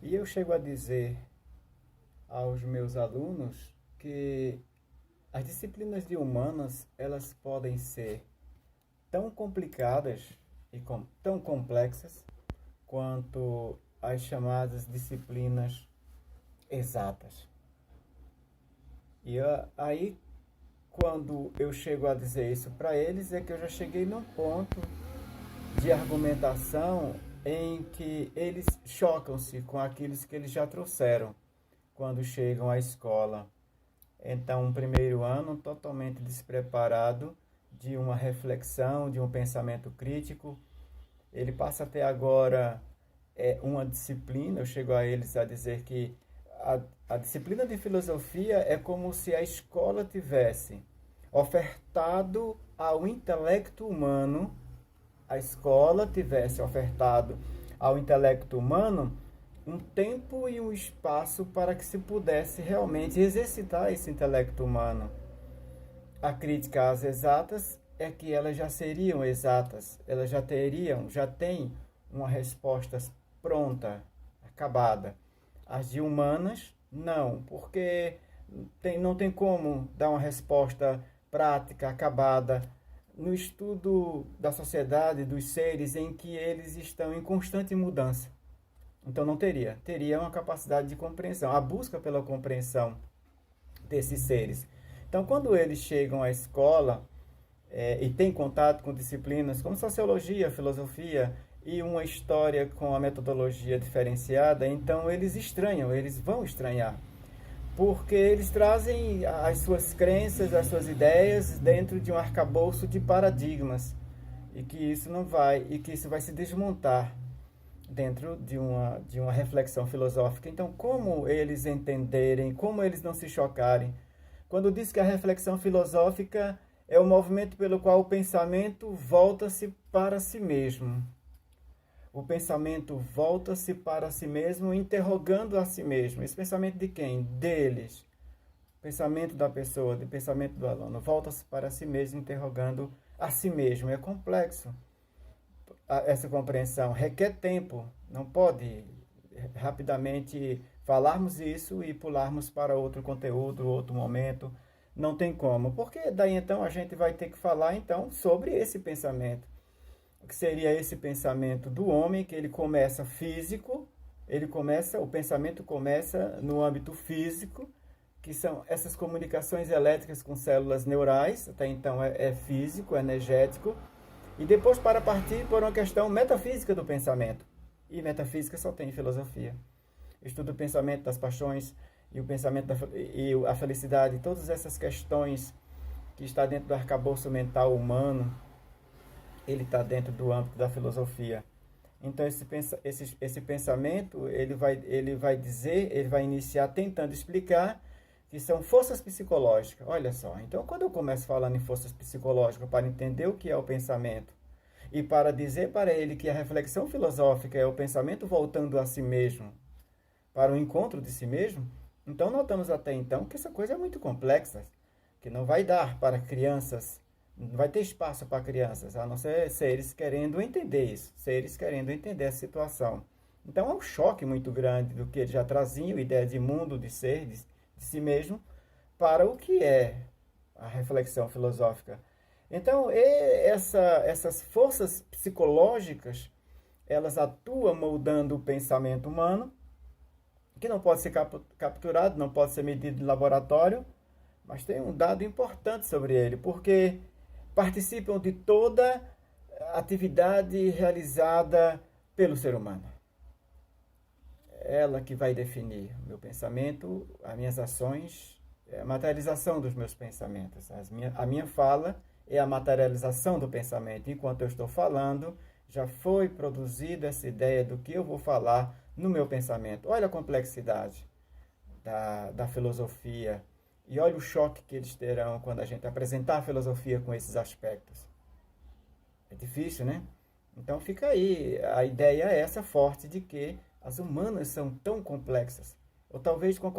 E eu chego a dizer aos meus alunos que as disciplinas de humanas, elas podem ser tão complicadas e tão complexas quanto as chamadas disciplinas exatas. E aí, quando eu chego a dizer isso para eles, é que eu já cheguei num ponto de argumentação em que eles chocam-se com aquilo que eles já trouxeram quando chegam à escola. Então, um primeiro ano totalmente despreparado de uma reflexão, de um pensamento crítico. Ele passa até agora uma disciplina, eu chego a eles a dizer que a disciplina de filosofia é como se a escola tivesse ofertado ao intelecto humano, a escola tivesse ofertado ao intelecto humano um tempo e um espaço para que se pudesse realmente exercitar esse intelecto humano. A crítica às exatas é que elas já seriam exatas, elas já têm uma resposta pronta, acabada. As de humanas, não, porque não tem como dar uma resposta prática, acabada, no estudo da sociedade, dos seres, em que eles estão em constante mudança. Então não teria. Teria uma capacidade de compreensão, a busca pela compreensão desses seres. Então, quando eles chegam à escola e têm contato com disciplinas como sociologia, filosofia e uma história com a metodologia diferenciada, então eles estranham, eles vão estranhar. Porque eles trazem as suas crenças, as suas ideias dentro de um arcabouço de paradigmas. E que isso não vai, e que isso vai se desmontar dentro de uma reflexão filosófica. Então, como eles entenderem, como eles não se chocarem? Quando diz que a reflexão filosófica é o movimento pelo qual o pensamento volta-se para si mesmo. O pensamento volta-se para si mesmo, interrogando a si mesmo. Esse pensamento de quem? Deles. O pensamento da pessoa, o pensamento do aluno. Volta-se para si mesmo, interrogando a si mesmo. É complexo essa compreensão, requer tempo, não pode rapidamente falarmos isso e pularmos para outro conteúdo, outro momento, não tem como, porque daí então a gente vai ter que falar então sobre esse pensamento, o que seria esse pensamento do homem, que ele começa físico, o pensamento começa no âmbito físico, que são essas comunicações elétricas com células neurais, até então é físico, energético, e depois para partir por uma questão metafísica do pensamento. E metafísica só tem filosofia. Estuda o pensamento das paixões e o pensamento e a felicidade, todas essas questões que está dentro do arcabouço mental humano, ele está dentro do âmbito da filosofia. Então esse pensamento ele vai dizer, ele vai iniciar tentando explicar que são forças psicológicas. Olha só, então quando eu começo falando em forças psicológicas para entender o que é o pensamento e para dizer para ele que a reflexão filosófica é o pensamento voltando a si mesmo, para o encontro de si mesmo, então notamos até então que essa coisa é muito complexa, que não vai dar para crianças, não vai ter espaço para crianças, a não ser seres querendo entender isso, seres querendo entender a situação. Então é um choque muito grande do que eles já traziam, ideia de mundo, de ser, de si mesmo, para o que é a reflexão filosófica. Então, essas forças psicológicas, elas atuam moldando o pensamento humano, que não pode ser capturado, não pode ser medido em laboratório, mas tem um dado importante sobre ele, porque participam de toda atividade realizada pelo ser humano. Ela que vai definir o meu pensamento, as minhas ações, a materialização dos meus pensamentos. A minha fala é a materialização do pensamento. Enquanto eu estou falando, já foi produzida essa ideia do que eu vou falar no meu pensamento. Olha a complexidade da filosofia e olha o choque que eles terão quando a gente apresentar a filosofia com esses aspectos. É difícil, né? Então fica aí, a ideia é essa forte de que as humanas são tão complexas, ou talvez com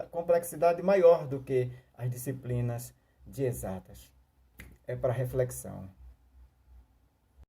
complexidade maior do que as disciplinas de exatas. É para reflexão.